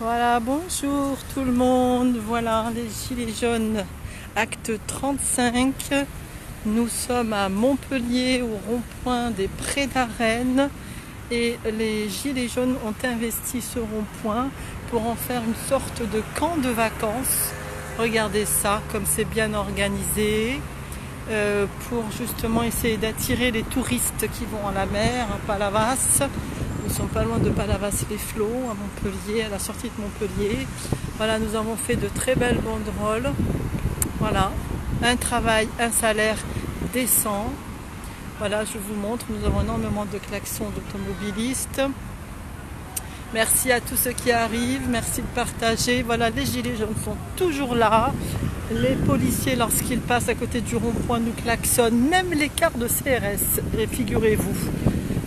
Voilà, bonjour tout le monde. Voilà, les Gilets jaunes, acte 35. Nous sommes à Montpellier, au rond-point des Prés d'Arène. Et les Gilets jaunes ont investi ce rond-point pour en faire une sorte de camp de vacances. Regardez ça, comme c'est bien organisé. Pour justement essayer d'attirer les touristes qui vont à la mer, à Palavas. Nous sommes pas loin de Palavas-les-Flots, à Montpellier, à la sortie de Montpellier. Voilà, nous avons fait de très belles banderoles. Voilà, un travail, un salaire décent. Voilà, je vous montre, nous avons énormément de klaxons d'automobilistes. Merci à tous ceux qui arrivent, merci de partager. Voilà, les Gilets jaunes sont toujours là. Les policiers, lorsqu'ils passent à côté du rond-point, nous klaxonnent, même les cars de CRS. Et figurez-vous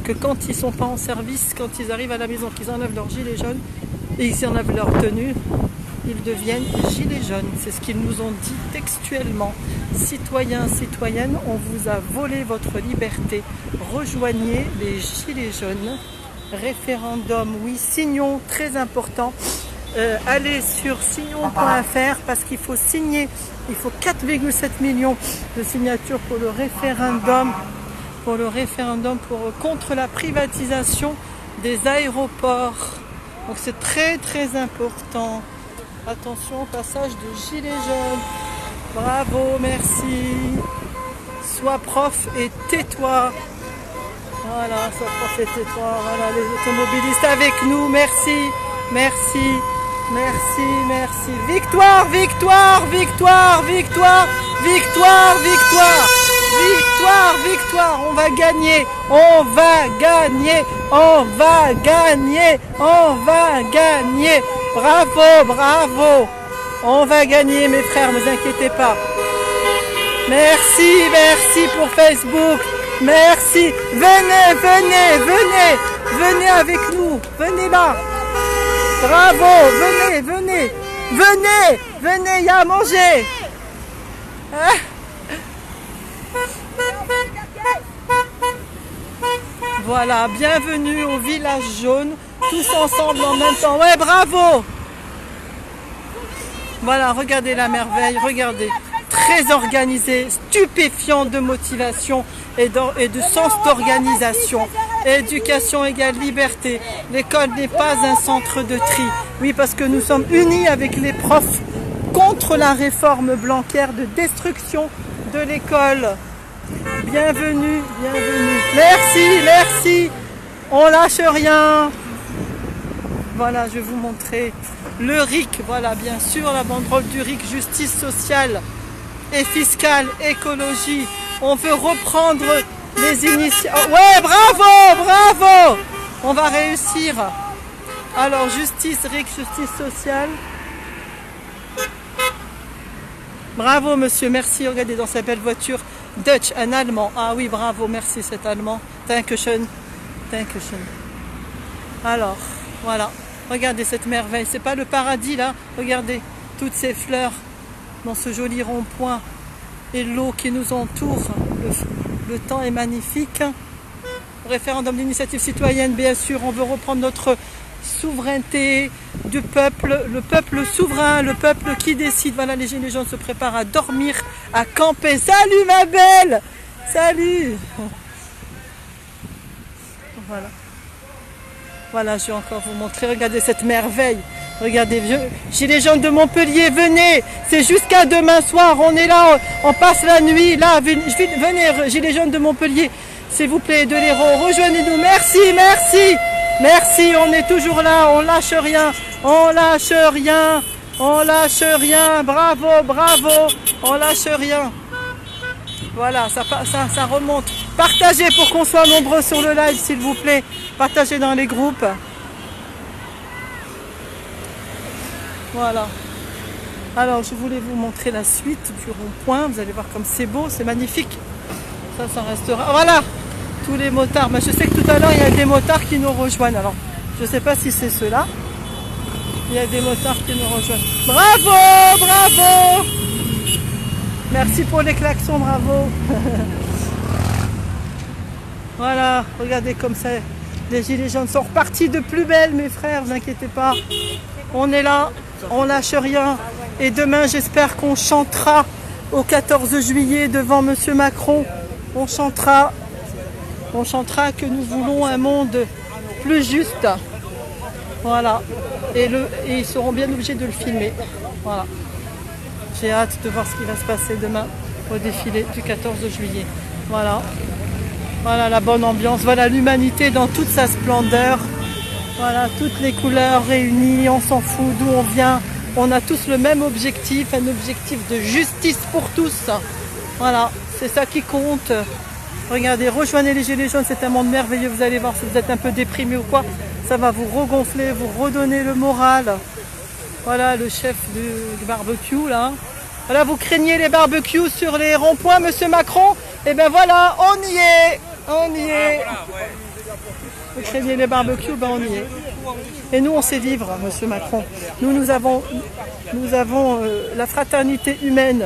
que quand ils ne sont pas en service, quand ils arrivent à la maison, qu'ils enlèvent leur gilet jaune et ils enlèvent leur tenue, ils deviennent gilets jaunes. C'est ce qu'ils nous ont dit textuellement. Citoyens, citoyennes, on vous a volé votre liberté. Rejoignez les gilets jaunes. Référendum, oui, signons, très important. Allez sur signon.fr parce qu'il faut signer, il faut 4,7 millions de signatures pour le référendum, contre la privatisation des aéroports. Donc c'est très très important. Attention au passage de gilets jaunes. Bravo, merci. Sois prof et tais-toi. Voilà, sois prof et tais-toi. Voilà, les automobilistes avec nous, merci, merci. Merci, merci. Victoire, victoire, victoire, victoire, victoire, victoire, victoire, victoire. On va gagner, on va gagner, on va gagner, on va gagner. Bravo, bravo. On va gagner, mes frères, ne vous inquiétez pas. Merci, merci pour Facebook. Merci. Venez, venez, venez. Venez avec nous. Venez là. Bravo, venez, venez, venez, venez, il y a à manger. Hein? Voilà, bienvenue au village jaune, tous ensemble en même temps. Ouais, bravo. Voilà, regardez la merveille, regardez. Très organisé, stupéfiant de motivation et de sens d'organisation. Éducation égale liberté. L'école n'est pas un centre de tri. Oui, parce que nous sommes unis avec les profs contre la réforme Blanquer de destruction de l'école. Bienvenue, bienvenue. Merci, merci. On lâche rien. Voilà, je vais vous montrer le RIC. Voilà, bien sûr, la banderole du RIC, justice sociale et fiscale, écologie. On veut reprendre les initiatives. Ouais, bravo, bravo. On va réussir. Alors, justice, RIC, justice sociale. Bravo, monsieur, merci. Regardez dans sa belle voiture. Dutch, un Allemand. Ah oui, bravo, merci, cet Allemand. Dankeschön. Dankeschön. Alors, voilà. Regardez cette merveille. C'est pas le paradis, là. Regardez toutes ces fleurs dans ce joli rond-point et l'eau qui nous entoure. Le temps est magnifique. Référendum d'initiative citoyenne, bien sûr, on veut reprendre notre souveraineté du peuple, le peuple souverain, le peuple qui décide. Voilà, les Gilets jaunes se préparent à dormir, à camper. Salut ma belle! Salut! Voilà. Voilà, je vais encore vous montrer. Regardez cette merveille. Regardez, Gilets jaunes de Montpellier, venez, c'est jusqu'à demain soir, on est là, on passe la nuit, là, venez, Gilets jaunes de Montpellier, s'il vous plaît, de l'Hérault, rejoignez-nous, merci, merci, merci, on est toujours là, on lâche rien, on lâche rien, on lâche rien, bravo, bravo, on lâche rien. Voilà, ça remonte. Partagez pour qu'on soit nombreux sur le live, s'il vous plaît, partagez dans les groupes. Voilà. Alors, je voulais vous montrer la suite du rond-point. Vous allez voir comme c'est beau, c'est magnifique. Ça restera. Voilà, tous les motards. Mais je sais que tout à l'heure, il y a des motards qui nous rejoignent. Alors, je ne sais pas si c'est ceux-là. Il y a des motards qui nous rejoignent. Bravo, bravo. Merci pour les klaxons, bravo. Voilà, regardez comme ça. Les gilets jaunes sont repartis de plus belle, mes frères, vous inquiétez pas. On est là, on lâche rien. Et demain, j'espère qu'on chantera au 14 juillet devant Monsieur Macron. On chantera que nous voulons un monde plus juste. Voilà. Et ils seront bien obligés de le filmer. Voilà. J'ai hâte de voir ce qui va se passer demain au défilé du 14 juillet. Voilà. Voilà la bonne ambiance. Voilà l'humanité dans toute sa splendeur. Voilà toutes les couleurs réunies. On s'en fout d'où on vient. On a tous le même objectif, un objectif de justice pour tous. Voilà, c'est ça qui compte. Regardez, rejoignez les Gilets jaunes, c'est un monde merveilleux. Vous allez voir, si vous êtes un peu déprimé ou quoi, ça va vous regonfler, vous redonner le moral. Voilà le chef du barbecue là. Voilà, vous craignez les barbecues sur les ronds-points, Monsieur Macron. Et ben voilà, on y est, on y est. Vous craignez les barbecues, ben on y est. Et nous, on sait vivre, Monsieur Macron. Nous avons la fraternité humaine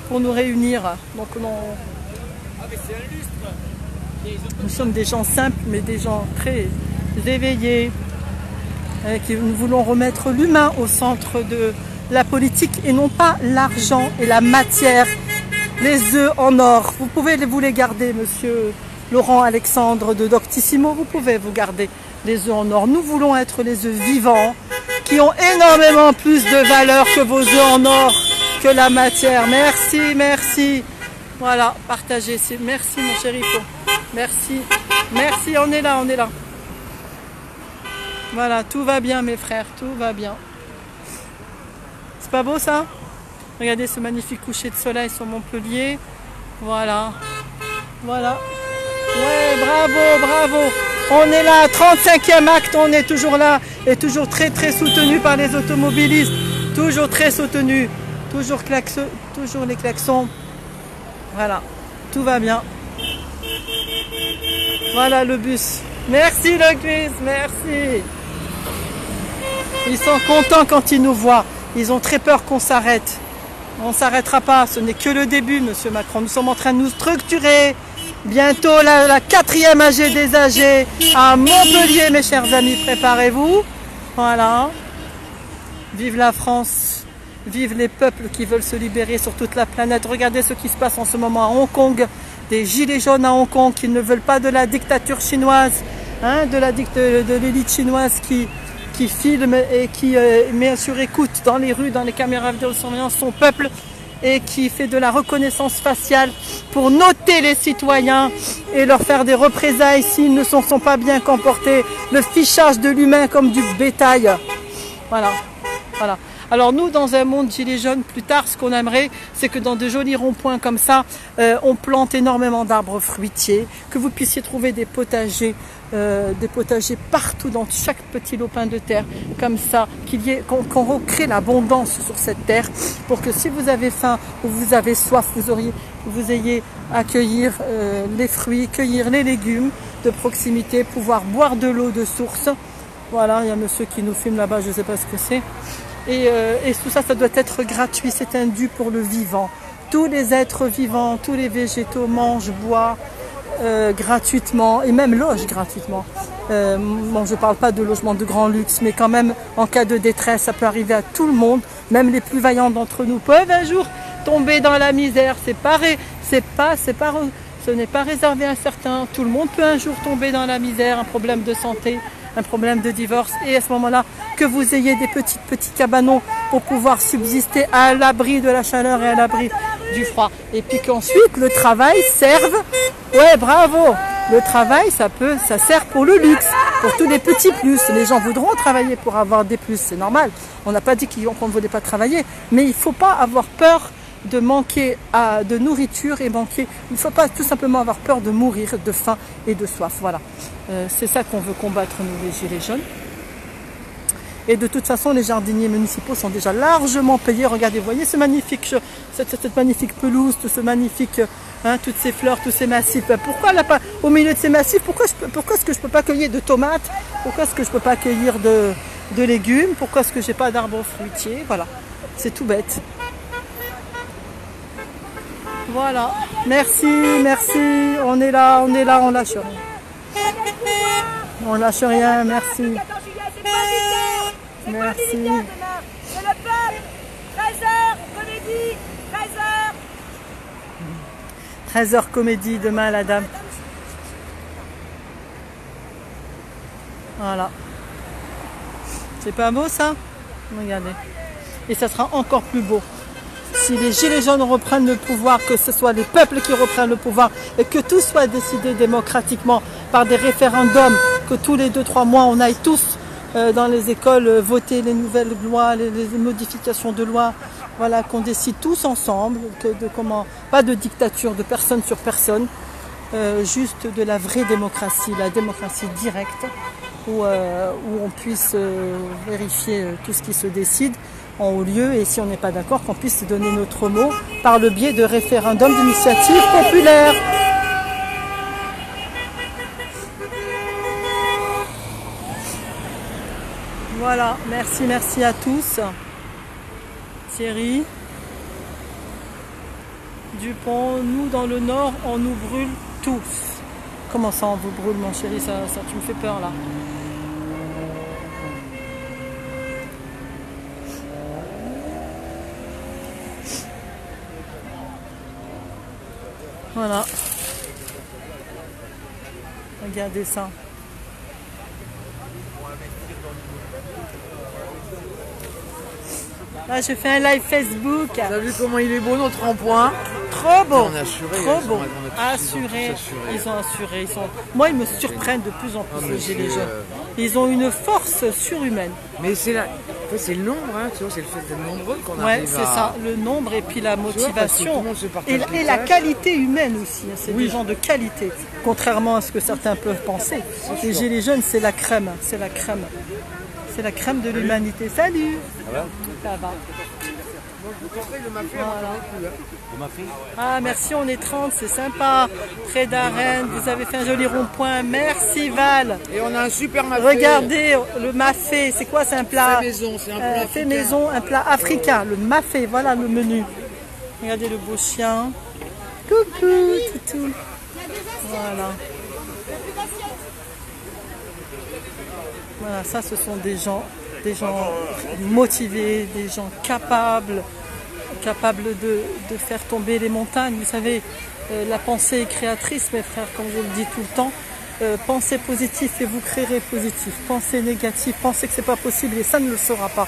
pour nous réunir. Donc nous sommes des gens simples, mais des gens très éveillés. Nous voulons remettre l'humain au centre de la politique et non pas l'argent et la matière. Les œufs en or, vous pouvez vous les garder, Monsieur Laurent Alexandre de Doctissimo, vous pouvez vous garder les œufs en or. Nous voulons être les œufs vivants qui ont énormément plus de valeur que vos œufs en or, que la matière. Merci, merci. Voilà, partagez. Merci mon chéri. Merci. Merci, on est là, on est là. Voilà, tout va bien mes frères, tout va bien. C'est pas beau ça? Regardez ce magnifique coucher de soleil sur Montpellier. Voilà. Voilà. Ouais, bravo, bravo. On est là, 35e acte, on est toujours là. Et toujours très très soutenu par les automobilistes. Toujours très soutenu. Toujours les klaxons. Voilà. Tout va bien. Voilà le bus. Merci le quiz, merci. Ils sont contents quand ils nous voient. Ils ont très peur qu'on s'arrête. On ne s'arrêtera pas, ce n'est que le début, Monsieur Macron. Nous sommes en train de nous structurer. Bientôt la 4e AG des AG à Montpellier, mes chers amis, préparez-vous. Voilà. Vive la France, vive les peuples qui veulent se libérer sur toute la planète. Regardez ce qui se passe en ce moment à Hong Kong. Des gilets jaunes à Hong Kong qui ne veulent pas de la dictature chinoise, hein, de l'élite chinoise qui filme et qui met sur écoute dans les rues, dans les caméras vidéosurveillance son peuple et qui fait de la reconnaissance faciale pour noter les citoyens et leur faire des représailles s'ils ne sont pas bien comportés. Le fichage de l'humain comme du bétail. Voilà, voilà. Alors nous, dans un monde gilet jaune, plus tard, ce qu'on aimerait, c'est que dans de jolis ronds-points comme ça, on plante énormément d'arbres fruitiers, que vous puissiez trouver des potagers partout dans chaque petit lopin de terre, comme ça, qu'on recrée l'abondance sur cette terre, pour que si vous avez faim ou vous avez soif, vous ayez à cueillir les fruits, cueillir les légumes de proximité, pouvoir boire de l'eau de source. Voilà, il y a monsieur qui nous filme là-bas, je ne sais pas ce que c'est. Et tout ça, ça doit être gratuit, c'est un dû pour le vivant. Tous les êtres vivants, tous les végétaux mangent, boivent gratuitement et même logent gratuitement. Bon, je ne parle pas de logement de grand luxe, mais quand même, en cas de détresse, ça peut arriver à tout le monde. Même les plus vaillants d'entre nous peuvent un jour tomber dans la misère. Ce n'est pas réservé à certains. Tout le monde peut un jour tomber dans la misère, un problème de santé, un problème de divorce, et à ce moment-là, que vous ayez des petits cabanons pour pouvoir subsister à l'abri de la chaleur et à l'abri du froid. Et puis qu'ensuite, le travail serve, ouais, bravo, le travail, ça sert pour le luxe, pour tous les petits plus. Les gens voudront travailler pour avoir des plus, c'est normal. On n'a pas dit qu'on ne voulait pas travailler, mais il ne faut pas avoir peur de manquer de nourriture et manquer. Il ne faut pas tout simplement avoir peur de mourir de faim et de soif. Voilà, c'est ça qu'on veut combattre, nous les gilets jaunes. Et de toute façon, les jardiniers municipaux sont déjà largement payés. Regardez, vous voyez ce magnifique, cette magnifique pelouse, tout ce magnifique, hein, toutes ces fleurs, tous ces massifs. Pourquoi là, au milieu de ces massifs, pourquoi est-ce que je ne peux pas cueillir de tomates? Pourquoi est-ce que je ne peux pas cueillir de légumes? Pourquoi est-ce que j'ai pas d'arbres fruitiers? Voilà, c'est tout bête. Voilà, merci, merci, on est là, on lâche rien. On lâche rien, merci. 14 juillet, c'est pas militaire. C'est pas Merci. militaire demain. C'est le peuple. 13h, comédie. 13h. 13h comédie demain, la dame. Voilà. C'est pas beau ça? Regardez. Et ça sera encore plus beau. Si les gilets jaunes reprennent le pouvoir, que ce soit les peuples qui reprennent le pouvoir et que tout soit décidé démocratiquement par des référendums, que tous les 2-3 mois on aille tous dans les écoles voter les nouvelles lois, les modifications de loi, voilà, qu'on décide tous ensemble, pas de dictature de personne sur personne, juste de la vraie démocratie, la démocratie directe, où on puisse vérifier tout ce qui se décide en haut lieu, et si on n'est pas d'accord, qu'on puisse donner notre mot par le biais de référendums d'initiative populaire. Voilà, merci à tous. Thierry, Dupont, nous dans le nord, on nous brûle tous. Comment ça on vous brûle, mon chéri, ça tu me fais peur là. Voilà. Regardez ça. Là, je fais un live Facebook. T'as vu comment il est beau notre rond-point? Trop beau. On a assuré, Trop beau. on a Assuré. tous Ils ont assuré. Moi, ils me surprennent de plus en plus, mais les gilets c'est, jaunes. Ils ont une force surhumaine. Mais c'est en fait, c'est le nombre, hein, tu vois, c'est le fait d'être nombreux qu'on Ouais, arrive c'est à... ça, le nombre et puis la parce que tout motivation. le monde se partage Et les la tâches. qualité humaine aussi, hein. C'est Oui. des gens de qualité, contrairement à ce que certains peuvent penser. Les gilets jaunes, c'est la crème, c'est la crème. C'est la crème de l'humanité. Salut. Ça va. Ah, merci, on est 30, c'est sympa. Près d'Arène, vous avez fait un joli rond-point. Merci Val. Et on a un super mafé. Regardez le mafé, c'est quoi? C'est un plat Fait maison, c'est un plat fait africain. maison, un plat africain. Le mafé, voilà le menu. Regardez le beau chien. Coucou, toutou. Voilà. Voilà, ça ce sont des gens motivés, des gens capables de faire tomber les montagnes. Vous savez, la pensée est créatrice, mes frères, comme je le dis tout le temps. Pensez positif et vous créerez positif. Pensez négatif, pensez que c'est pas possible et ça ne le sera pas.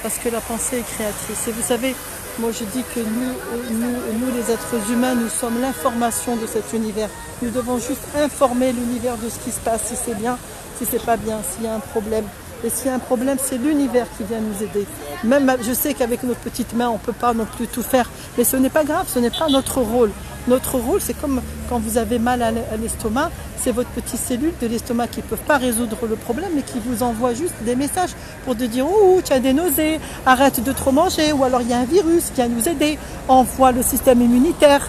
Parce que la pensée est créatrice. Et vous savez, moi je dis que nous les êtres humains, nous sommes l'information de cet univers. Nous devons juste informer l'univers de ce qui se passe, si c'est bien, si c'est pas bien, s'il y a un problème. Et s'il y a un problème, c'est l'univers qui vient nous aider. Même, je sais qu'avec nos petites mains, on ne peut pas non plus tout faire. Mais ce n'est pas grave, ce n'est pas notre rôle. Notre rôle, c'est comme quand vous avez mal à l'estomac, c'est votre petite cellule de l'estomac qui ne peuvent pas résoudre le problème, mais qui vous envoie juste des messages pour te dire « Oh, tu as des nausées, arrête de trop manger » ou alors il y a un virus qui vient nous aider. Envoie le système immunitaire,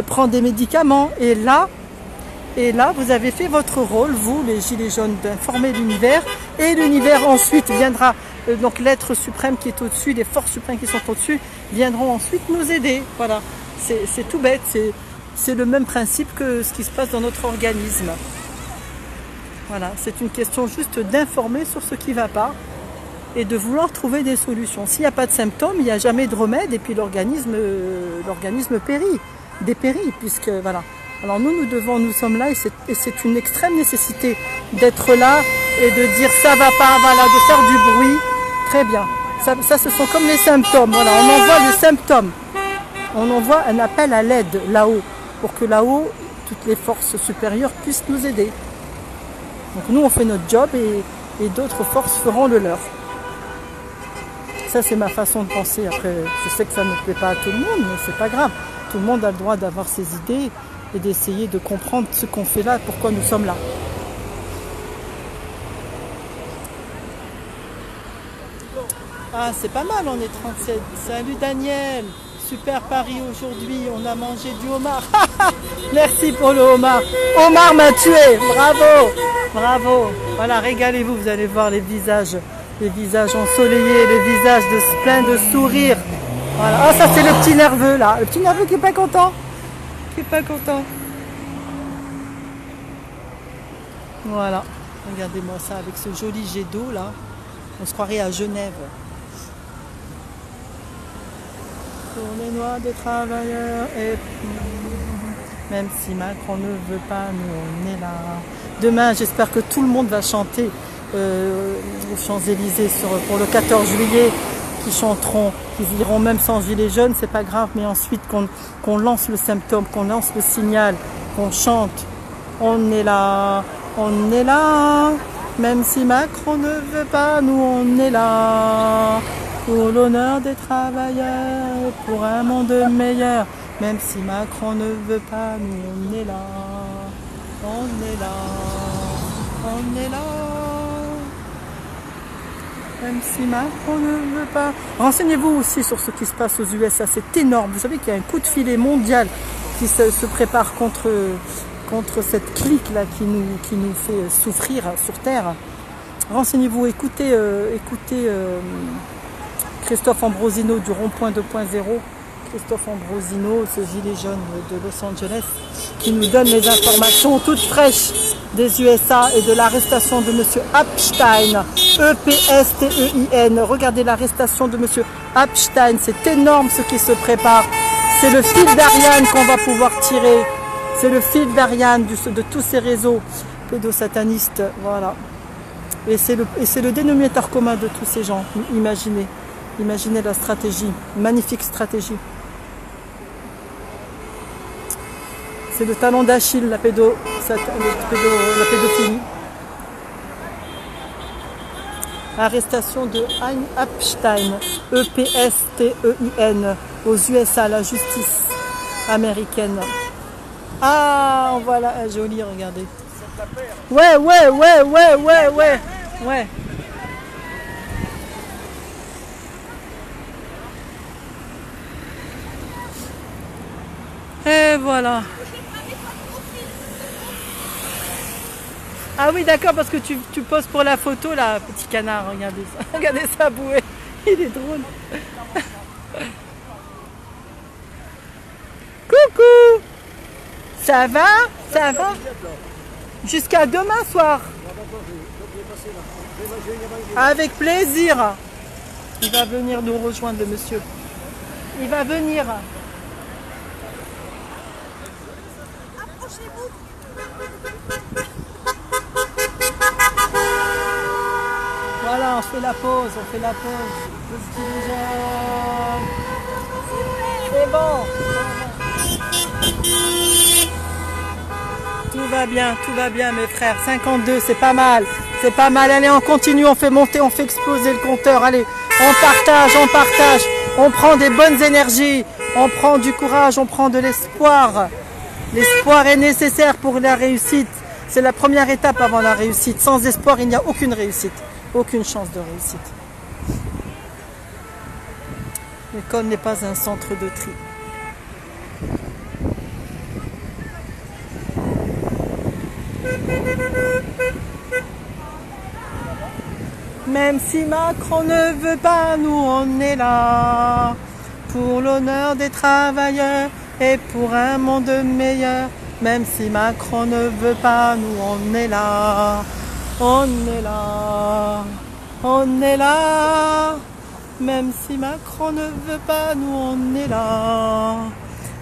prends des médicaments. Et là, vous avez fait votre rôle, vous, les gilets jaunes, d'informer l'univers. Et l'univers ensuite viendra, donc l'être suprême qui est au-dessus, les forces suprêmes qui sont au-dessus, viendront ensuite nous aider. Voilà, c'est tout bête, c'est le même principe que ce qui se passe dans notre organisme. Voilà, c'est une question juste d'informer sur ce qui ne va pas et de vouloir trouver des solutions. S'il n'y a pas de symptômes, il n'y a jamais de remède et puis l'organisme dépérit, puisque voilà. Alors nous sommes là et c'est une extrême nécessité d'être là et de dire ça va pas, voilà, de faire du bruit. Très bien. Ça ce sont comme les symptômes. Voilà, on envoie les symptômes. On envoie un appel à l'aide là-haut pour que là-haut, toutes les forces supérieures puissent nous aider. Donc nous on fait notre job et d'autres forces feront le leur. Ça c'est ma façon de penser. Après, je sais que ça ne plaît pas à tout le monde, mais c'est pas grave. Tout le monde a le droit d'avoir ses idées et d'essayer de comprendre ce qu'on fait là, pourquoi nous sommes là. Ah, c'est pas mal, on est 37. Salut Daniel, super Paris aujourd'hui, on a mangé du homard. Merci pour le homard. Homard m'a tué, bravo, bravo. Voilà, régalez-vous, vous allez voir les visages ensoleillés, les visages pleins de sourires. Voilà. Ah, ça c'est le petit nerveux là, le petit nerveux qui est pas content. Pas content. Voilà, Regardez-moi ça avec ce joli jet d'eau là. On se croirait à Genève. Pour les noirs des travailleurs et même si Macron ne veut pas, nous on est là. Demain, j'espère que tout le monde va chanter aux Champs-Élysées pour le 14 juillet, qui chanteront, qui iront même sans gilet jaune, c'est pas grave, mais ensuite qu'on lance le symptôme, qu'on lance le signal, qu'on chante. On est là, même si Macron ne veut pas, nous on est là. Pour l'honneur des travailleurs, pour un monde meilleur. Même si Macron ne veut pas, nous on est là. On est là. On est là. Même si Macron ne veut pas. Renseignez-vous aussi sur ce qui se passe aux USA. C'est énorme. Vous savez qu'il y a un coup de filet mondial qui se prépare contre cette clique-là qui nous fait souffrir sur Terre. Renseignez-vous, écoutez Christophe Ambrosino du Rond-Point 2.0, Christophe Ambrosino, ce gilet jaune de Los Angeles, qui nous donne les informations toutes fraîches des USA et de l'arrestation de M. Epstein, E-P-S-T-E-I-N. Regardez l'arrestation de M. Epstein, c'est énorme ce qui se prépare. C'est le fil d'Ariane qu'on va pouvoir tirer. C'est le fil d'Ariane de tous ces réseaux pédosatanistes. Voilà. Et c'est le dénominateur commun de tous ces gens. Imaginez la stratégie, magnifique stratégie. C'est le talon d'Achille, la pédophilie. Arrestation de Hein Epstein, E-P-S-T-E-I-N, aux USA, la justice américaine. Ah, voilà, joli, regardez. Ouais. Et voilà. Ah oui, d'accord, parce que tu poses pour la photo, là, petit canard, regardez ça. Regardez ça bouée. Il est drôle. Coucou. Ça va? Ça va? Jusqu'à demain soir. Avec plaisir. Il va venir nous rejoindre, le monsieur. Il va venir. Voilà, on fait la pause, C'est bon. Tout va bien mes frères. 52, c'est pas mal. Allez, on continue, on fait monter, on fait exploser le compteur. Allez, on partage. On prend des bonnes énergies. On prend du courage, on prend de l'espoir. L'espoir est nécessaire pour la réussite. C'est la première étape avant la réussite. Sans espoir, il n'y a aucune réussite. Aucune chance de réussite. L'école n'est pas un centre de tri. Même si Macron ne veut pas, nous on est là. Pour l'honneur des travailleurs et pour un monde meilleur. Même si Macron ne veut pas, nous on est là. On est là. Même si Macron ne veut pas, nous on est là.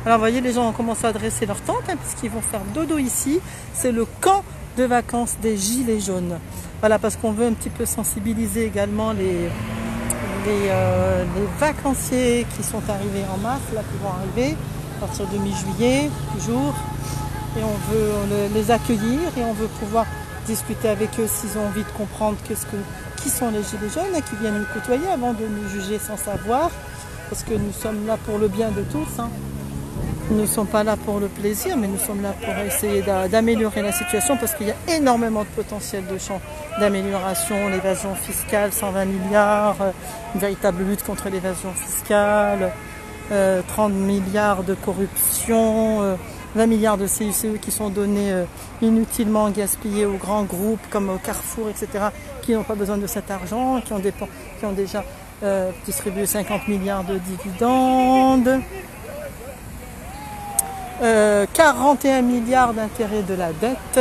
Alors vous voyez, les gens ont commencé à dresser leur tente, puisqu'ils vont faire dodo ici. C'est le camp de vacances des Gilets jaunes. Voilà, parce qu'on veut un petit peu sensibiliser également les vacanciers qui sont arrivés en masse, là, qui vont arriver à partir de mi-juillet, toujours. Et on veut les accueillir et on veut pouvoir discuter avec eux s'ils ont envie de comprendre qui sont les Gilets jaunes et qui viennent nous côtoyer avant de nous juger sans savoir. Parce que nous sommes là pour le bien de tous. Nous ne sommes pas là pour le plaisir, mais nous sommes là pour essayer d'améliorer la situation parce qu'il y a énormément de potentiel de champ d'amélioration. L'évasion fiscale, 120 milliards, une véritable lutte contre l'évasion fiscale, 30 milliards de corruption, 20 milliards de CICE qui sont donnés inutilement gaspillés aux grands groupes comme Carrefour, etc., qui n'ont pas besoin de cet argent, qui ont déjà distribué 50 milliards de dividendes. 41 milliards d'intérêts de la dette,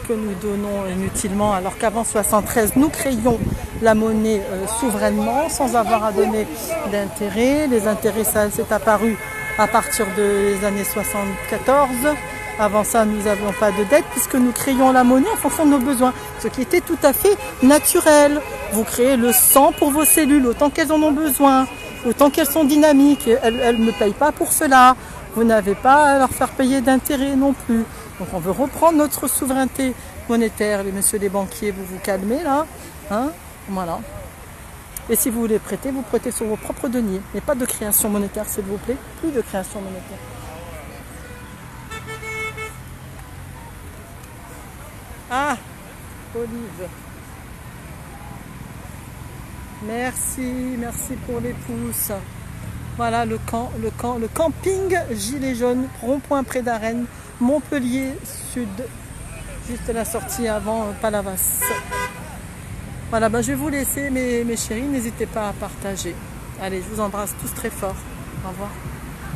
que nous donnons inutilement, alors qu'avant 73, nous créions la monnaie souverainement, sans avoir à donner d'intérêt. Les intérêts, ça c'est apparu à partir des années 74. Avant ça, nous n'avions pas de dette puisque nous créions la monnaie en fonction de nos besoins, ce qui était tout à fait naturel. Vous créez le sang pour vos cellules, autant qu'elles en ont besoin, autant qu'elles sont dynamiques. Elles ne payent pas pour cela. Vous n'avez pas à leur faire payer d'intérêt non plus. Donc on veut reprendre notre souveraineté monétaire. Les messieurs les banquiers, vous vous calmez là. Hein, voilà. Et si vous voulez prêter, vous prêtez sur vos propres deniers. Mais pas de création monétaire, s'il vous plaît. Plus de création monétaire. Ah, Olive. Merci pour les pouces. Voilà le camping Gilet Jaune, rond-point près d'Arène, Montpellier Sud. Juste la sortie avant Palavas. Voilà, je vais vous laisser mes chéris, n'hésitez pas à partager. Allez, je vous embrasse tous très fort. Au revoir.